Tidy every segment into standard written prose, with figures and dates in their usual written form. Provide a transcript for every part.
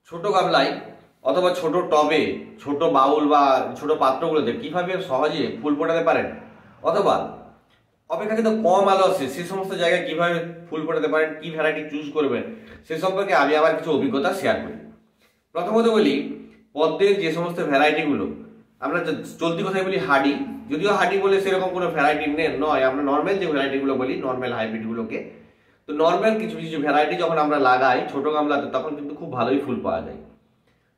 ছোট গামলায় অথবা ছোট টবে, ছোট বাউল বা ছোট পাত্রগুলোতে কিভাবে সহজে ফুল ফোটাতে পারেন, অথবা অপেক্ষাকৃত কম আলো আছে সে সমস্ত জায়গায় কিভাবে ফুল ফোটাতে পারেন, কি ভ্যারাইটি চুজ করবেন, সে সম্পর্কে আমি আবার কিছু অভিজ্ঞতা শেয়ার করি। প্রথমত বলি, পদ্মের যে সমস্ত ভ্যারাইটিগুলো, আমরা চলতি কথায় বলি হাডি, যদিও হাডি বলে সেরকম কোনো ভ্যারাইটি নয়, আমরা নর্মাল যে ভ্যারাইটিগুলো বলি, নর্মাল হাইব্রিডগুলোকে। তো নর্মাল কিছু কিছু ভ্যারাইটি যখন আমরা লাগাই ছোট গামলাতে, তখন কিন্তু খুব ভালোই ফুল পাওয়া যায়।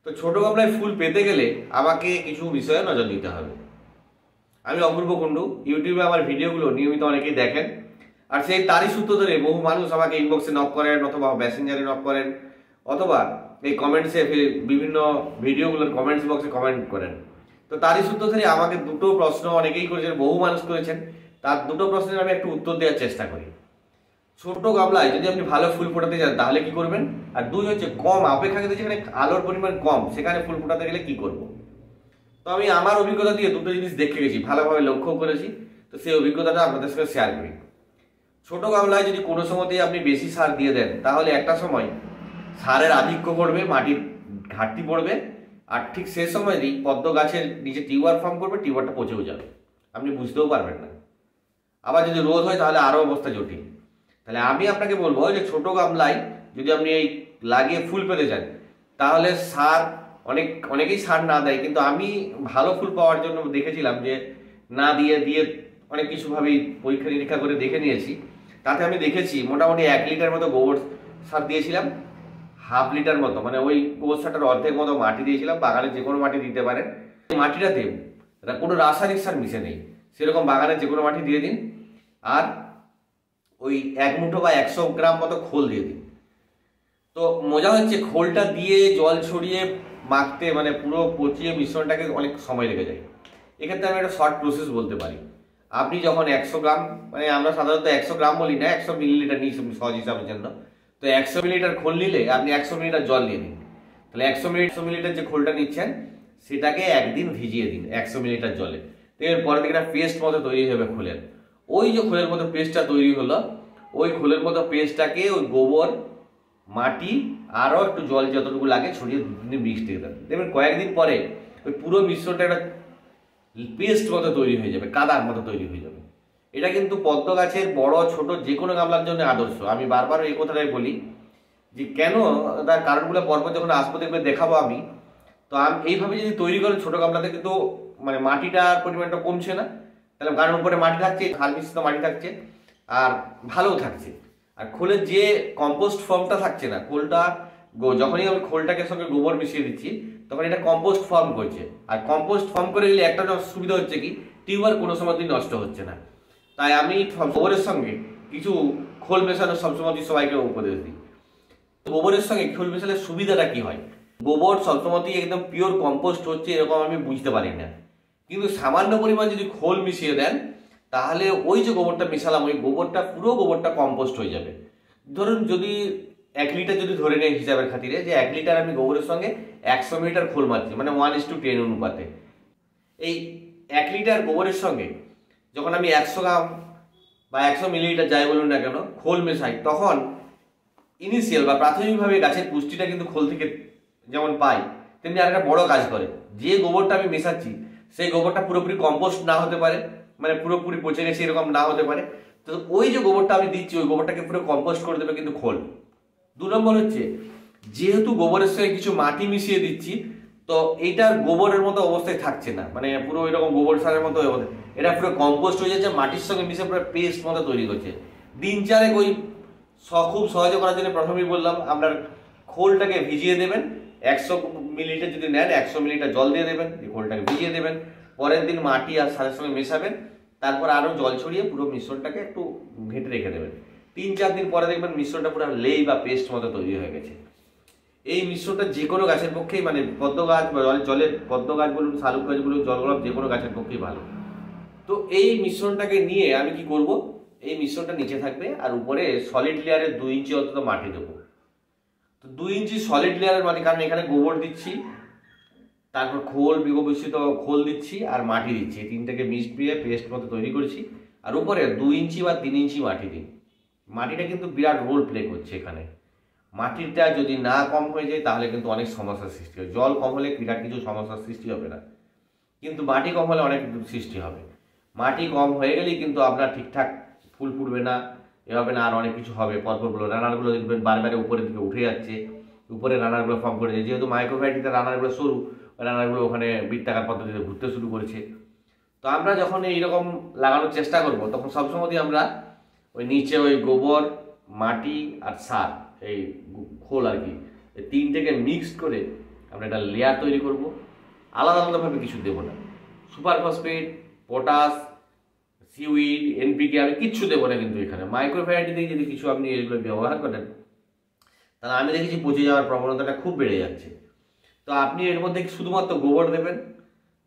তো ছোট গামলায় ফুল পেতে গেলে আমাকে কিছু বিষয়ে নজর দিতে হবে। আমি অপূর্ব কুণ্ডু, ইউটিউবে আমার ভিডিওগুলো নিয়মিত অনেকেই দেখেন, আর সেই তারই সূত্র ধরে বহু মানুষ আমাকে ইনবক্সে নক করেন, অথবা মেসেঞ্জারে নক করেন, অথবা এই কমেন্টসে বিভিন্ন ভিডিওগুলোর কমেন্টস বক্সে কমেন্ট করেন। তো তারই সূত্র ধরে আমাকে দুটো প্রশ্ন অনেকেই করেছেন, বহু মানুষ করেছেন। তার দুটো প্রশ্নের আমি একটু উত্তর দেওয়ার চেষ্টা করি। ছোট গামলায় যদি আপনি ভালো ফুল ফোটাতে চান তাহলে কি করবেন, আর দুই হচ্ছে কম অপেক্ষাকৃত যেখানে আলোর পরিমাণ কম সেখানে ফুল ফোটাতে গেলে কি করব। তো আমি আমার অভিজ্ঞতা দিয়ে দুটো জিনিস দেখে গেছি, ভালোভাবে লক্ষ্য করেছি, তো সেই অভিজ্ঞতাটা আপনাদের সঙ্গে শেয়ার করি। ছোট গামলায় যদি কোনো সময়তেই আপনি বেশি সার দিয়ে দেন, তাহলে একটা সময় সারের আধিক্য করবে, মাটির ঘাটতি পড়বে, আর ঠিক সেই সময়ই পদ্ম গাছের নিচে টিউবার ফর্ম করবে, টিউবারটা পচেও যাবে, আপনি বুঝতেও পারবেন না। আবার যদি রোদ হয় তাহলে আরও অবস্থা জটিল। তাহলে আমি আপনাকে বলবো যে ছোট গামলায় যদি আপনি এই লাগিয়ে ফুল পেতে চান, তাহলে সার অনেকেই সার না দেয়, কিন্তু আমি ভালো ফুল পাওয়ার জন্য দেখেছিলাম যে না দিয়ে দিয়ে অনেক কিছুভাবেই পরীক্ষা নিরীক্ষা করে দেখে নিয়েছি। তাতে আমি দেখেছি মোটামুটি 1 লিটার মতো গোবর সার দিয়েছিলাম, হাফ লিটার মতো, মানে ওই গোবর সারটার অর্ধেক মতো মাটি দিয়েছিলাম। বাগানে যে কোনো মাটি দিতে পারেন, মাটিটাতে কোনো রাসায়নিক সার মিশে নেই, সেরকম বাগানে যে কোনো মাটি দিয়ে দিন। আর ওই 1 মুঠো বা 100 গ্রাম মতো খোল দিয়ে দিন। তো মজা হচ্ছে খোলটা দিয়ে জল ছড়িয়ে মাখতে, মানে পুরো পচিয়ে মিশ্রণটাকে অনেক সময় লেগে যায়। এক্ষেত্রে আমি একটা শর্ট প্রসেস বলতে পারি। আপনি যখন 100 গ্রাম, মানে আমরা সাধারণত 100 গ্রাম বলি না, 100 মিলিলিটার নিই সহজ হিসাবের জন্য। তো 100 মিলিলিটার খোল নিলে আপনি 100 মিলিলিটার জল নিয়ে নিন। তাহলে 100 মিলিলিটার যে খোলটা নিচ্ছেন সেটাকে একদিন ভিজিয়ে দিন 100 মিলিলিটার জলে। তো এরপরে থেকে একটা পেস্ট মতো তৈরি হবে খোলের। ওই যে খোলের মতো পেস্টটা তৈরি হলো, ওই খোলের মতো পেস্টটাকে ওই গোবর, মাটি, আরও একটু জল যতটুকু লাগে ছড়িয়ে মিক্সড দিয়ে দেন। দেখবেন কয়েকদিন পরে ওই পুরো মিশ্রণটা একটা পেস্ট মতো তৈরি হয়ে যাবে, কাদার মতো তৈরি হয়ে যাবে। এটা কিন্তু পদ্ম গাছের বড় ছোট যে কোনো গামলার জন্য আদর্শ। আমি বারবার এই কথাটাই বলি যে কেন, তার কারণগুলো পরপর যখন আসবো দেখবে দেখাবো আমি। তো আমি এইভাবে যদি তৈরি করেন ছোট গামলাতে, কিন্তু মানে মাটিটার পরিমাণটা কমছে না, তাহলে কারণ উপরে মাটি থাকছে, হাল মিশ্রিত মাটি থাকছে, আর ভালোও থাকছে। আর খোলের যে কম্পোস্ট ফর্মটা থাকছে না, খোলটা যখনই আমি খোলটাকে সঙ্গে গোবর মিশিয়ে দিচ্ছি তখন এটা কম্পোস্ট ফর্ম করছে। আর কম্পোস্ট ফর্ম করে গেলে একটা সুবিধা হচ্ছে কি, টিউবার কোনো সময় নষ্ট হচ্ছে না। তাই আমি গোবরের সঙ্গে কিছু খোল মেশানোর সবসময় সবাইকে উপদেশ দিই। গোবরের সঙ্গে খোল মেশালে সুবিধাটা কি হয়, গোবর সবসময়ই একদম পিওর কম্পোস্ট হচ্ছে এরকম আমি বুঝতে পারি না, কিন্তু সামান্য পরিমাণ যদি খোল মিশিয়ে দেন তাহলে ওই যে গোবরটা মেশালাম, ওই গোবরটা পুরো গোবরটা কম্পোস্ট হয়ে যাবে। ধরুন যদি 1 লিটার যদি ধরে নেই হিসাবের খাতিরে, যে 1 লিটার আমি গোবরের সঙ্গে 100 মিলিলিটার খোল মারছি, মানে 1:10 অনুপাতে। এই 1 লিটার গোবরের সঙ্গে যখন আমি 100 গ্রাম বা 100 মিলিলিটার যাই বলুন না কেন খোল মেশাই, তখন ইনিশিয়াল বা প্রাথমিকভাবে গাছের পুষ্টিটা কিন্তু খোল থেকে যেমন পাই, তেমনি আর একটা বড় কাজ করে। যে গোবরটা আমি মেশাচ্ছি সেই গোবরটা পুরোপুরি কম্পোস্ট না হতে পারে, মানে পুরোপুরি পচে গেছে এরকম না হতে পারে। তো ওই যে গোবরটা আমি দিচ্ছি ওই গোবরটাকে পুরো কম্পোস্ট করে দেবে কিন্তু খোল। 2 নম্বর হচ্ছে, যেহেতু গোবরের সঙ্গে কিছু মাটি মিশিয়ে দিচ্ছি, তো এইটার গোবরের মতো অবস্থায় থাকছে না, মানে পুরো এরকম গোবর সারের মতো এটা পুরো কম্পোস্ট হয়ে যাচ্ছে, মাটির সঙ্গে মিশে পুরো পেস্ট মতো তৈরি করছে। দিন চারেক ওই খুব সহজে করার জন্য প্রথমেই বললাম আপনার খোলটাকে ভিজিয়ে দেবেন। 100 মিলিলিটার যদি নেন 100 মিলিলিটার জল দিয়ে দেবেন, খোলটাকে ভিজিয়ে দেবেন। পরের দিন মাটি আর সারের সঙ্গে মেশাবেন, তারপর আরও জল ছড়িয়ে পুরো মিশ্রণটাকে একটু ঘেঁটে রেখে দেবেন। 3-4 দিন পরে দেখবেন মিশ্রণটা পুরো লেই বা পেস্ট মতো তৈরি হয়ে গেছে। এই মিশ্রণটা যে কোনো গাছের পক্ষেই, মানে পদ্ম গাছ বা জলের পদ্ম গাছ বলুন, শালুক গাছ বলুন, জলগোলাপ, যে কোনো গাছের পক্ষেই ভালো। তো এই মিশ্রণটাকে নিয়ে আমি কি করব, এই মিশ্রণটা নিচে থাকবে আর উপরে সলিড লেয়ারের 2 ইঞ্চি অন্তত মাটি দেবো। তো 2 ইঞ্চি সলিড লেয়ারের মাটি, কারণ এখানে গোবর দিচ্ছি, তারপর খোল, বিকশিত খোল দিচ্ছি আর মাটি দিচ্ছি, এই তিনটাকে মিশিয়ে পেস্ট মতো তৈরি করছি। আর উপরে 2 ইঞ্চি বা 3 ইঞ্চি মাটি দিন। মাটিটা কিন্তু বিরাট রোল প্লে করছে এখানে। মাটিটা যদি না কম হয়ে যায় তাহলে কিন্তু অনেক সমস্যার সৃষ্টি হয়। জল কম হলে বিরাট কিছু সমস্যার সৃষ্টি হবে না, কিন্তু মাটি কম হলে অনেক সৃষ্টি হবে। মাটি কম হয়ে গেলেই কিন্তু আপনার ঠিকঠাক ফুল ফুটবে না, এভাবে না আর অনেক কিছু হবে। পরপরগুলো রানারগুলো দেখবেন বারবারে উপরের দিকে উঠে যাচ্ছে, উপরে রানারগুলো ফর্ম করে যায়, যেহেতু মাইক্রোভ্যারাইটিতে রানারগুলো সরু, রানারগুলো ওখানে বৃত্তাকার পদ্ধতিতে ঘুরতে শুরু করেছে। তো আমরা যখন এইরকম লাগানোর চেষ্টা করব তখন সবসময় আমরা ওই নিচে ওই গোবর, মাটি আর সার, এই খোল আর কি, এই তিনটেকে মিক্সড করে আমরা একটা লেয়ার তৈরি করব। আলাদা আলাদাভাবে কিছু দেবো না, super phosphate, potash, seaweed, NPK আমি কিচ্ছু দেবো না। কিন্তু এখানে মাইক্রোভ্যারাইটিতে যদি কিছু আপনি এগুলো ব্যবহার করেন তাহলে আমি দেখেছি পচে যাওয়ার প্রবণতাটা খুব বেড়ে যাচ্ছে। তো আপনি এর মধ্যে শুধুমাত্র গোবর দেবেন,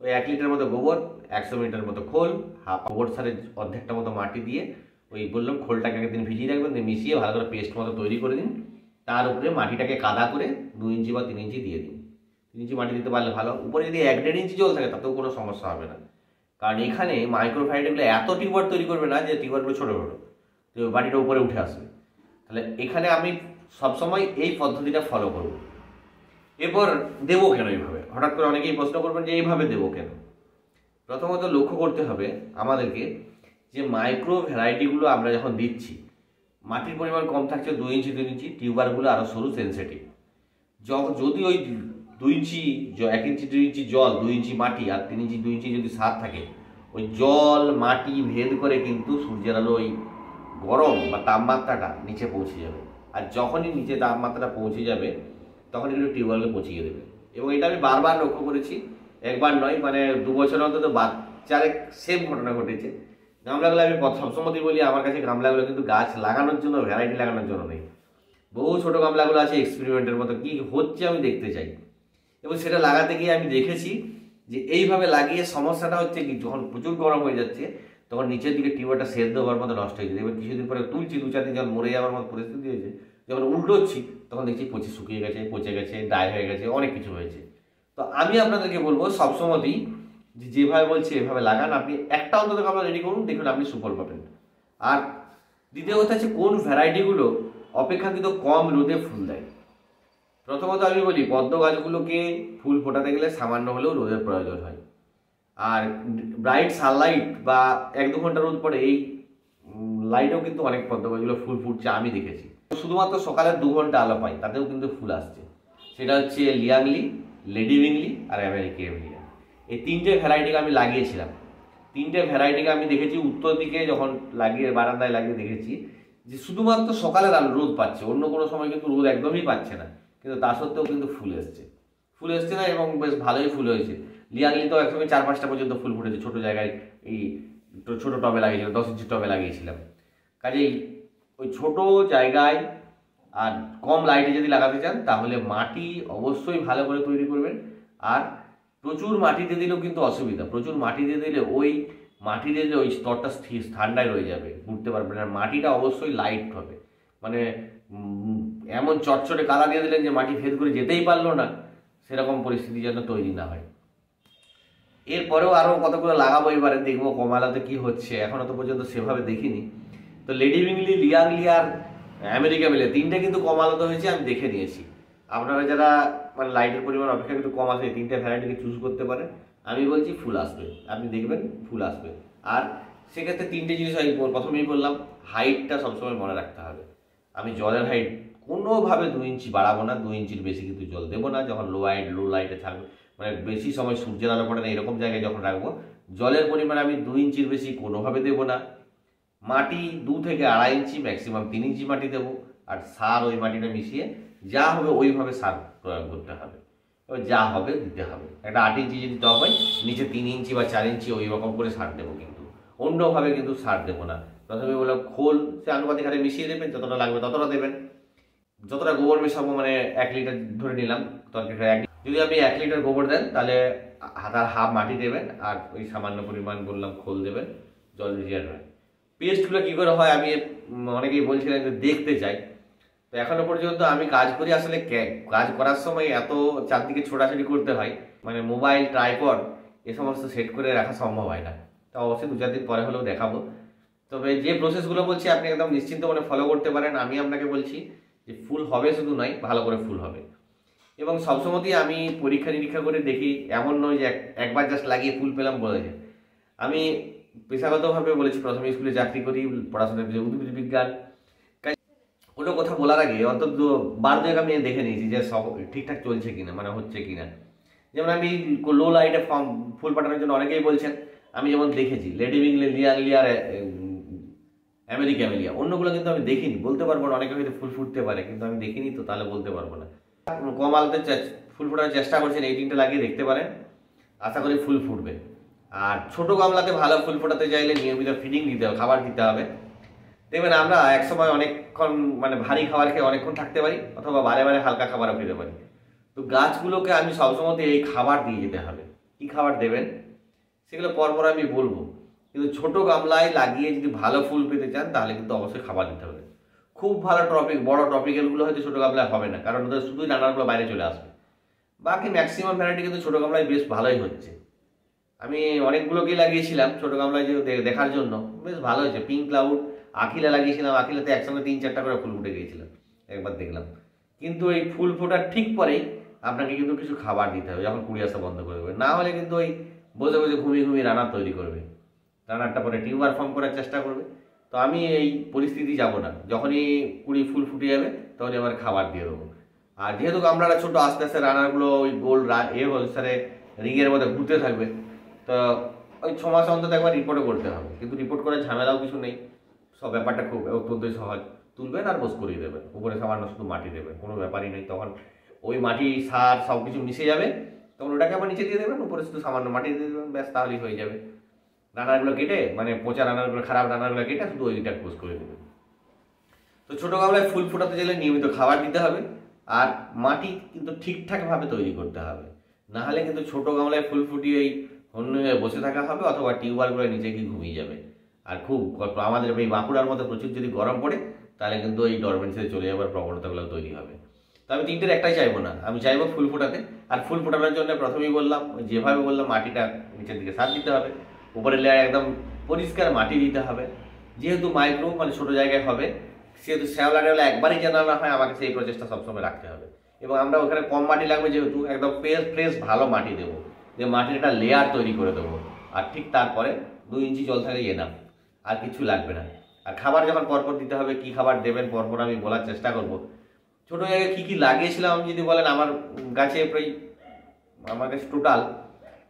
ওই 1 লিটার মতো গোবর, 100 মিটার মতো খোল, হাফ গোবর সারের অর্ধেকটা মতো মাটি দিয়ে ওই বললাম খোলটাকে একদিন ভিজিয়ে রাখবেন, দিয়ে মিশিয়ে ভালো করে পেস্ট মতো তৈরি করে দিন। তার উপরে মাটিটাকে কাদা করে 2 ইঞ্চি বা 3 ইঞ্চি দিয়ে দিন। 3 ইঞ্চি মাটি দিতে পারলে ভালো। উপরে যদি 1-1.5 ইঞ্চি জল থাকে তাতেও কোনো সমস্যা হবে না, কারণ এখানে মাইক্রোভ্যারাইটিগুলো এত টিউবার তৈরি করবে না যে টিউবারগুলো ছোটো ছোটো, তো মাটিটা উপরে উঠে আসবে। তাহলে এখানে আমি সবসময় এই পদ্ধতিটা ফলো করব। এরপর দেবো কেন এইভাবে, হঠাৎ করে অনেকেই প্রশ্ন করবেন যে এইভাবে দেবো কেন। প্রথমত লক্ষ্য করতে হবে আমাদেরকে যে মাইক্রো ভ্যারাইটিগুলো আমরা যখন দিচ্ছি, মাটির পরিমাণ কম থাকছে 2 ইঞ্চি 3 ইঞ্চি, টিউবারগুলো আরও সরু, সেন্সিটিভ। যদি ওই 2 ইঞ্চি 1 ইঞ্চি 2 ইঞ্চি জল, 2 ইঞ্চি মাটি আর 3 ইঞ্চি 2 ইঞ্চি যদি সার থাকে, ওই জল মাটি ভেদ করে কিন্তু সূর্যের আলো ওই গরম বা তাপমাত্রাটা নিচে পৌঁছে যাবে। আর যখনই নিচে তাপমাত্রাটা পৌঁছে যাবে তখন কিন্তু টিউবওয়েলে পৌঁছিয়ে দেবে। এবং এটা আমি বারবার লক্ষ্য করেছি, একবার নয়, মানে 2 বছর অন্তত বাচ্চার সেম ঘটনা ঘটেছে। গামলাগুলো আমি সবসময়ই বলি আমার কাছে গামলাগুলো কিন্তু গাছ লাগানোর জন্য, ভ্যারাইটি লাগানোর জন্য নেই। বহু ছোট গামলাগুলো আছে এক্সপেরিমেন্টের মতো, কি হচ্ছে আমি দেখতে চাই। এবং সেটা লাগাতে গিয়ে আমি দেখেছি যে এইভাবে লাগিয়ে সমস্যাটা হচ্ছে কি, যখন প্রচুর গরম হয়ে যাচ্ছে তখন নিচের দিকে টিউবওয়েলটা সেদ্ধ হওয়ার মতো নষ্ট হয়ে যায়। এবার কিছুদিন পরে তুলছি, 2-4 দিন যখন মরে যাওয়ার মতো পরিস্থিতি হয়েছে, যখন উল্টোচ্ছি তখন দেখছি শুকিয়ে গেছে, পচে গেছে, ড্রাই হয়ে গেছে, অনেক কিছু হয়েছে। তো আমি আপনাদেরকে বলবো সবসময়ই যে যেভাবে বলছি এভাবে লাগান। আপনি একটা অন্তত গামলা রেডি করুন, দেখুন আপনি সুফল পাবেন। আর দ্বিতীয় কথা হচ্ছে কোন ভ্যারাইটিগুলো অপেক্ষাকৃত কম রোদে ফুল দেয়। প্রথমত আমি বলি পদ্ম গাছগুলোকে ফুল ফোটাতে গেলে সামান্য হলেও রোদের প্রয়োজন হয়। আর ব্রাইট সানলাইট বা 1-2 ঘন্টা রোদ পড়ে এই লাইটেও কিন্তু অনেক পদ্ম গাছগুলো ফুল ফুটছে আমি দেখেছি। শুধুমাত্র সকালের 2 ঘন্টা আলো পাই তাতেও কিন্তু ফুল আসছে। সেটা হচ্ছে লিয়াংলি, লেডি উইংলি আর আমেরিকা এভিলিয়া। এই 3টে ভ্যারাইটিকে আমি লাগিয়েছিলাম। 3টে ভ্যারাইটিকে আমি দেখেছি উত্তর দিকে যখন লাগিয়ে বারান্দায় লাগিয়ে দেখেছি যে শুধুমাত্র সকালের আলো রোদ পাচ্ছে, অন্য কোনো সময় কিন্তু রোদ একদমই পাচ্ছে না, কিন্তু তা সত্ত্বেও কিন্তু ফুল এসছে না, এবং বেশ ভালোই ফুল হয়েছে। লিয়াংলি তো একসঙ্গে 4-5টা পর্যন্ত ফুল ফুটেছে ছোটো জায়গায়, এই ছোটো টবে লাগিয়েছিলাম, 10 ইঞ্চির টবে লাগিয়েছিলাম। কাজেই ওই ছোট জায়গায় আর কম লাইটে যদি লাগাতে চান তাহলে মাটি অবশ্যই ভালো করে তৈরি করবেন। আর প্রচুর মাটিতে দিলেও কিন্তু অসুবিধা, প্রচুর মাটিতে দিলে ওই স্তরটা ঠান্ডায় রয়ে যাবে, উঠতে পারবে না। মাটিটা অবশ্যই লাইট হবে, মানে এমন চটচটে কাদা দিয়ে দিলেন যে মাটি ভেদ করে যেতেই পারলো না, সেরকম পরিস্থিতি যেন তৈরি না হয়। এরপরেও আরও কতগুলো লাগাবো, এবারে দেখবো কমালাতে কি হচ্ছে, এখনো তো পর্যন্ত সেভাবে দেখিনি। তো লেডি উইংলি, লিয়াংলি আর আমেরিকা মিলে 3টে কিন্তু কম আলোতে হয়েছে, আমি দেখে নিয়েছি। আপনারা যারা মানে লাইটের পরিমাণ অপেক্ষা একটু কম আসে 3টে ভ্যারাইটিকে চুজ করতে পারেন। আমি বলছি ফুল আসবে, আপনি দেখবেন ফুল আসবে। আর সেক্ষেত্রে 3টে জিনিস আমি প্রথমেই বললাম, হাইটটা সবসময় মনে রাখতে হবে। আমি জলের হাইট কোনোভাবে 2 ইঞ্চি বাড়াবো না, 2 ইঞ্চির বেশি কিন্তু জল দেবো না। যখন লো লাইটে থাকবে, মানে বেশি সময় সূর্যের আলো পড়ে না এরকম জায়গায় যখন রাখবো, জলের পরিমাণ আমি 2 ইঞ্চির বেশি কোনোভাবে দেবো না। মাটি 2 থেকে 2.5 ইঞ্চি, ম্যাক্সিমাম 3 ইঞ্চি মাটি দেবো। আর সার ওই মাটিটা মিশিয়ে যা হবে ওইভাবে সার প্রয়োগ করতে হবে, যা হবে দিতে হবে। একটা 8 ইঞ্চি যদি টব হয়, নিচে 3 ইঞ্চি বা 4 ইঞ্চি ওই রকম করে সার দেবো, কিন্তু অন্যভাবে কিন্তু সার দেবো না। প্রথমে বললাম খোল সে আনুপাতিক হারে মিশিয়ে দেবেন, যতটা লাগবে ততটা দেবেন। যতটা গোবর মেশাবো, মানে 1 লিটার ধরে নিলাম তরকারিটা, যদি আপনি 1 লিটার গোবর দেন তাহলে তার হাফ মাটি দেবেন, আর ওই সামান্য পরিমাণ বললাম খোল দেবেন, জল ভিজিয়ে রাখবেন। পেস্টগুলো কী করে হয় আমি অনেকেই বলছিলেন যে দেখতে চাই। তো এখনো পর্যন্ত আমি কাজ করি, আসলে কাজ করার সময় এত চারদিকে ছোটাছুটি করতে হয়, মানে মোবাইল, ট্রাইপড এ সমস্ত সেট করে রাখা সম্ভব হয় না। তো অবশ্যই 2-4 দিন পরে হলেও দেখাবো। তবে যে প্রসেসগুলো বলছি আপনি একদম নিশ্চিন্ত মনে ফলো করতে পারেন। আমি আপনাকে বলছি যে ফুল হবে শুধু নয়, ভালো করে ফুল হবে। এবং সবসময়তেই আমি পরীক্ষা নিরীক্ষা করে দেখি, এমন নয় যে একবার জাস্ট লাগিয়ে ফুল পেলাম বলেছে। আমি পেশাগতভাবে বলেছি, প্রথমে স্কুলে চাকরি করি, পড়াশোনার বিষয়ে উদ্ভিদ বিজ্ঞান, কোনো কথা বলার আগে অন্তত বার দুয়েক আমি দেখে নিয়েছি যে সব ঠিকঠাক চলছে কিনা, মানে হচ্ছে কিনা। যেমন আমি লো লাইটে ফুল পাঠানোর জন্য অনেকেই বলছেন, আমি যেমন দেখেছি লেডি উইং লিয়ার আমেরিকা ক্যামেলিয়া, অন্যগুলো কিন্তু আমি দেখিনি, বলতে পারবো না। অনেকে হয়তো ফুল ফুটতে পারে, কিন্তু আমি দেখিনি, তো তাহলে বলতে পারবো না। কম আলোতে ফুল ফোটানোর চেষ্টা করছেন, এই তিনটে লাগিয়ে দেখতে পারেন, আশা করি ফুল ফুটবে। আর ছোট গামলাতে ভালো ফুল ফোটাতে চাইলে নিয়মিত ফিডিং দিতে হবে, খাবার দিতে হবে। দেখবেন আমরা একসময় অনেকক্ষণ মানে ভারী খাবার খেয়ে অনেকক্ষণ থাকতে পারি, অথবা বারে বারে হালকা খাবারও খেতে পারি। তো গাছগুলোকে আমি সবসময় এই খাবার দিয়ে যেতে হবে। কি খাবার দেবেন সেগুলো পরপর আমি বলবো, কিন্তু ছোট গামলায় লাগিয়ে যদি ভালো ফুল পেতে চান তাহলে কিন্তু অবশ্যই খাবার দিতে হবে। খুব ভালো বড় ট্রপিক্যালগুলো হয়তো ছোট গামলায় হবে না, কারণ ওদের শুধুই রান্নাগুলো বাইরে চলে আসবে। বাকি ম্যাক্সিমাম ভ্যারাইটি কিন্তু ছোট গামলায় বেশ ভালোই হচ্ছে। আমি অনেকগুলোকেই লাগিয়েছিলাম ছোট গামলায় যে দেখার জন্য, বেশ ভালো হয়েছে। পিঙ্ক ক্লাউড, আখিলা লাগিয়েছিলাম, আখিলাতে একসঙ্গে 3-4টা করে ফুল ফুটে গিয়েছিলাম, একবার দেখলাম। কিন্তু এই ফুল ফোটার ঠিক পরেই আপনাকে কিন্তু কিছু খাবার দিতে হবে, যখন কুড়ি আসা বন্ধ করে দেবে। না হলে কিন্তু ওই বসে বসে ঘুমিয়ে ঘুমিয়ে রানার তৈরি করবে, রানারটা পরে টিউবার ফর্ম করার চেষ্টা করবে। তো আমি এই পরিস্থিতি যাব না, যখনই কুড়ি ফুল ফুটে যাবে তখনই আমার খাবার দিয়ে দেবো। আর যেহেতু গামলাটা ছোট, আস্তে আস্তে রানারগুলো ওই গোল অনুসারে রিংয়ের মধ্যে ঘুরতে থাকবে, তো ওই 6 মাস অন্তত একবার রিপোর্টও করতে হবে। কিন্তু রিপোর্ট করার ঝামেলাও কিছু নেই, সব ব্যাপারটা খুব অত্যন্তই সহজ। তুলবেন আর বোস করিয়ে দেবেন, উপরে সামান্য শুধু মাটি দেবেন, কোনো ব্যাপারই নেই। তখন ওই মাটি সার সব কিছু মিশে যাবে, তখন ওটাকে আবার নিচে দিয়ে দেবেন, উপরে শুধু সামান্য মাটি দিয়ে দেবেন, ব্যাস, তাহলেই হয়ে যাবে। রানারগুলো কেটে, মানে পচা রানারগুলো, খারাপ রানারগুলো কেটে শুধু ওইটা পোষ করে দেবেন। তো ছোটো গামলায় ফুল ফোটাতে চাইলে নিয়মিত খাবার দিতে হবে, আর মাটি কিন্তু ঠিকঠাকভাবে তৈরি করতে হবে। না হলে কিন্তু ছোটো গামলায় ফুল ফুটিয়ে এই অন্য বসে থাকা হবে, অথবা টিউবওয়েলগুলো নিচে গিয়ে ঘুমিয়ে যাবে। আর খুব আমাদের এই বাঁকুড়ার মধ্যে প্রচুর যদি গরম পড়ে, তাহলে কিন্তু এই ডরমেন্সিতে চলে যাওয়ার প্রবণতাগুলো তৈরি হবে। তো আমি তিনটের একটাই চাইবো না, আমি চাইবো ফুল ফোটাতে। আর ফুল ফোটানোর জন্য প্রথমেই বললাম, যেভাবে বললাম, মাটিটা নিচের দিকে সার দিতে হবে, উপরের লেয়ার একদম পরিষ্কার মাটি দিতে হবে। যেহেতু মাইক্রো মানে ছোটো জায়গায় হবে, সেহেতু শ্যাওলা টেওলা একবারই যেন না হয়, আমাকে সেই প্রচেষ্টা সবসময় রাখতে হবে। এবং আমরা ওখানে কম মাটি লাগবে, যেহেতু একদম ফ্রেশ ভালো মাটি দেবো, যে মাটির একটা লেয়ার তৈরি করে দেবো। আর ঠিক তারপরে 2 ইঞ্চি জল থাকলে এনাফ, আর কিছু লাগবে না। আর খাবার যখন পরপর দিতে হবে, কি খাবার দেবেন পরপর আমি বলার চেষ্টা করব। ছোটো জায়গায় কী কী লাগিয়েছিলাম আমি যদি বলেন, আমার গাছে প্রায়, আমার কাছে টোটাল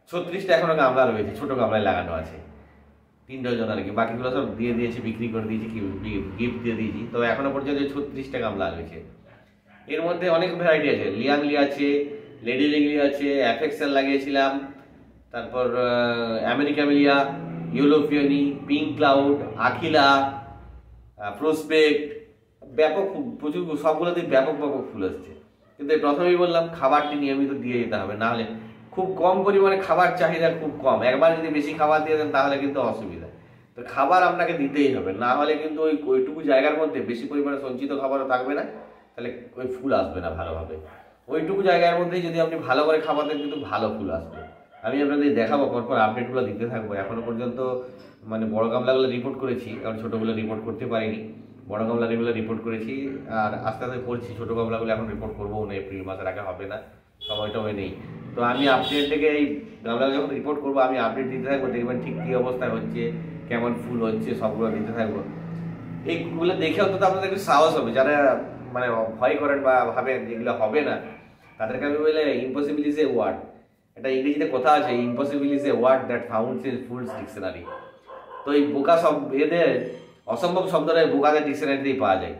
36টা এখনো গামলা রয়েছে, ছোটো গামলায় লাগানো আছে 3 ডজন আর কি। বাকিগুলো সব দিয়ে দিয়েছি, বিক্রি করে দিয়েছি, গিফট দিয়ে দিয়েছি। তো এখনো পর্যন্ত 36টা গামলা রয়েছে। এর মধ্যে অনেক ভ্যারাইটি আছে, লিয়াংলি আছে, লেডি লিংলি আছে, অ্যাফেক্সেল লাগিয়েছিলাম, তারপর আমেরিকা মিলিয়া, ইউরোপিয়ানি, পিঙ্ক ক্লাউড, আখিলা, প্রসপেক্ট, ব্যাপক প্রচুর, সবগুলোতেই ব্যাপক ফুল আসছে। কিন্তু প্রথমেই বললাম, খাবারটি নিয়মিত দিয়ে যেতে হবে, না হলে খুব কম পরিমাণে খাবার চাহিদা খুব কম, একবার যদি বেশি খাবার দিয়ে দেন তাহলে কিন্তু অসুবিধা। তো খাবার আপনাকে দিতেই হবে, না হলে কিন্তু ওইটুকু জায়গার মধ্যে বেশি পরিমাণে সঞ্চিত খাবারও থাকবে না, তাহলে ওই ফুল আসবে না ভালোভাবে। ওইটুকু জায়গার মধ্যেই যদি আপনি ভালো করে খাবার দেন, কিন্তু ভালো ফুল আসবে। আমি আপনাদের দেখাবো, পরপর আপডেটগুলো দিতে থাকবো। এখনো পর্যন্ত মানে বড় গামলাগুলো রিপোর্ট করেছি, কারণ ছোটোগুলো রিপোর্ট করতে পারিনি। বড় গামলাগুলো রিপোর্ট করেছি, আর আস্তে আস্তে করছি। ছোটো গামলাগুলো এখন রিপোর্ট করবো না, এপ্রিল মাসের আগে হবে না, সময়টাও নেই। তো আমি আপডেট থেকে এই গামলাগুলো যখন রিপোর্ট করবো, আমি আপডেট দিতে থাকবো, দেখবেন ঠিক কী অবস্থায় হচ্ছে, কেমন ফুল হচ্ছে, সবগুলো দিতে থাকবো। এইগুলো দেখেও তো আপনাদের একটু সাহস হবে, যারা মানে ভয় করেন বা ভাবেন যেগুলো হবে না, তাদেরকে আমি বলে, ইম্পসিবল ইজ এ ওয়ার্ড। একটা ইংরেজিতে কথা আছে, impossible is a word that founds in fools dictionary. তো এই বোকা সব এদের অসম্ভব শব্দটা বোকাদের ডিকশনারিতেই পাওয়া যায়।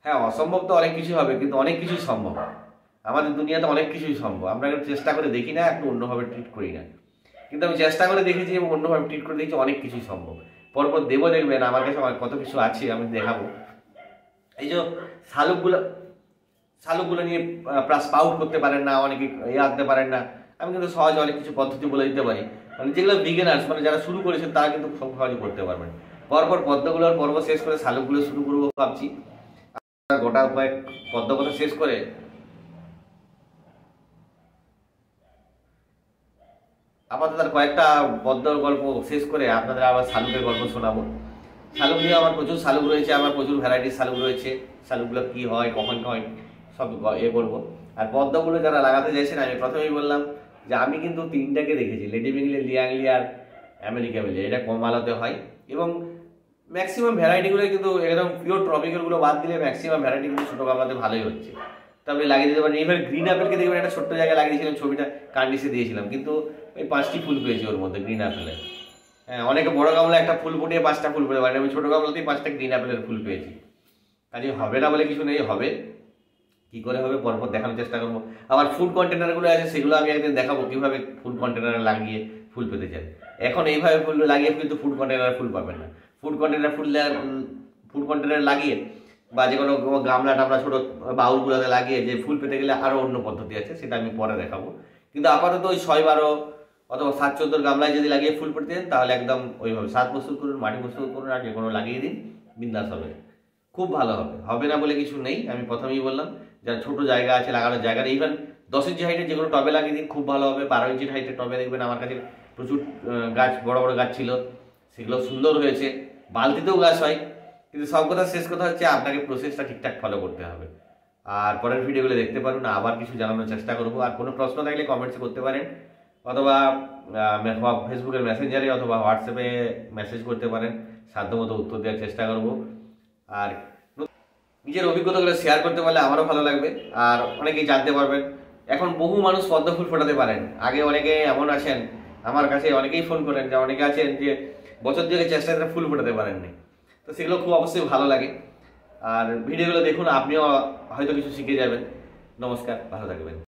হ্যাঁ, অসম্ভব তো অনেক কিছু হবে, কিন্তু অনেক কিছুই সম্ভব। আমাদের দুনিয়াতে অনেক কিছুই সম্ভব, আমরা একটু চেষ্টা করে দেখি না, একটু অন্যভাবে ট্রিট করি না। কিন্তু আমি চেষ্টা করে দেখেছি এবং অন্যভাবে ট্রিট করে দেখছি, অনেক কিছুই সম্ভব। পরপর দেবো, দেখবেন আমার কাছে কত কিছু আছে, আমি দেখাবো। এই যে শালুকগুলো নিয়ে স্পাউট করতে পারেন না, অনেকে আনতে পারেন না, আমি কিন্তু সহজে অনেক কিছু পদ্ধতি বলে দিতে পারি, মানে যেগুলো বিগিনার্স, মানে যারা শুরু করেছেন তারা কিন্তু খুব সহজে করতে পারবেন। পরপর পদ্মগুলোর পর্ব শেষ করে শালুকগুলো শুরু করবো ভাবছি। গোটা কয়েক পদ্ম কথা শেষ করে আপাতত কয়েকটা পদ্মর গল্প শেষ করে আপনাদের আবার শালুকের গল্প শোনাবো। শালুক নিয়ে আমার প্রচুর শালুক রয়েছে, আমার প্রচুর ভ্যারাইটির শালুক রয়েছে। শালুকগুলো কী হয়, কখন হয়, সব করবো। আর পদ্মগুলো যারা লাগাতে চাইছেন, আমি প্রথমেই বললাম যে আমি কিন্তু তিনটাকে দেখেছি, লেডি বেঙ্গলি, লিয়াংলি আর আমেরিকা বেলি। এটা কম আলোতে হয় এবং ম্যাক্সিমাম ভ্যারাইটিগুলো কিন্তু একদম পিওর ট্রপিক্যালগুলো বাদ দিলে ম্যাক্সিমাম ভ্যারাইটি কিন্তু ছোটো গামলাতে ভালোই হচ্ছে। তারপরে লাগিয়ে দিতে পারেন। এবার গ্রিন অ্যাপেলকে দেখবেন একটা ছোট্ট জায়গায় লাগিয়ে দিয়েছিলাম, ছবিটা কার্নিশে দিয়েছিলাম, কিন্তু ওই 5টি ফুল পেয়েছি ওর মধ্যে গ্রিন অ্যাপেলের। হ্যাঁ, অনেকে বড় গামলা একটা ফুল ফুটিয়ে 5টা ফুল পেতে পারেন, আমি ছোটো গামলাতেই 5টা গ্রিন অ্যাপেলের ফুল পেয়েছি। কাজে হবে না বলে কিছু নেই, হবে। কি করে হবে পরপর দেখানোর চেষ্টা করবো। আবার ফুড কন্টেনারগুলো আছে, সেগুলো আমি একদিন দেখাবো কীভাবে ফুড কন্টেনারে লাগিয়ে ফুল পেতে চান। এখন এইভাবে ফুল লাগিয়ে কিন্তু ফুড কন্টেনারে ফুল পাবেন না। ফুড কন্টেনার লাগিয়ে বা যে কোনো গামলা টামলা ছোটো বাউলগুলোতে লাগিয়ে যে ফুল পেতে গেলে আরও অন্য পদ্ধতি আছে, সেটা আমি পরে দেখাবো। কিন্তু আপাতত ওই 6-12 অথবা 7-14 গামলায় যদি লাগিয়ে ফুল পেতে দেন, তাহলে একদম ওইভাবে 7 প্রস্তুত করুন, মাটি প্রস্তুত করুন, আর যে কোনো লাগিয়ে দিন, বিন্দাস হবে, খুব ভালো হবে। হবে না বলে কিছু নেই, আমি প্রথমেই বললাম। যার ছোটো জায়গা আছে, লাগানোর জায়গা নেই, ইভেন 10 ইঞ্চি হাইটের যে কোনো টবে লাগিয়ে দিন, খুব ভালো হবে। 12 ইঞ্চির হাইটের টবে দেখবেন আমার কাছে প্রচুর গাছ, বড় বড় গাছ ছিল, সেগুলো সুন্দর হয়েছে। বালতিতেও গাছ হয়, কিন্তু সব কথা শেষ কথা হচ্ছে আপনাকে প্রসেসটা ঠিকঠাক ফলো করতে হবে। আর পরের ভিডিওগুলো দেখতে পারুন, আবার কিছু জানানোর চেষ্টা করবো। আর কোনো প্রশ্ন থাকলে কমেন্টসে করতে পারেন, অথবা ফেসবুকের মেসেঞ্জারে অথবা হোয়াটসঅ্যাপে মেসেজ করতে পারেন, সাধ্যমতো উত্তর দেওয়ার চেষ্টা করব। আর নিজের অভিজ্ঞতাগুলো শেয়ার করতে পারলে আমারও ভালো লাগবে, আর অনেকেই জানতে পারবেন। এখন বহু মানুষ পদ্ম ফুল ফোটাতে পারেন, আগে অনেকে এমন আছেন আমার কাছে, অনেকেই ফোন করেন যে অনেকে আছেন যে বছর দুয়েক চেষ্টা করে ফুল ফোটাতে পারেননি। তো সেগুলো খুব অবশ্যই ভালো লাগে। আর ভিডিওগুলো দেখুন, আপনিও হয়তো কিছু শিখে যাবেন। নমস্কার, ভালো থাকবেন।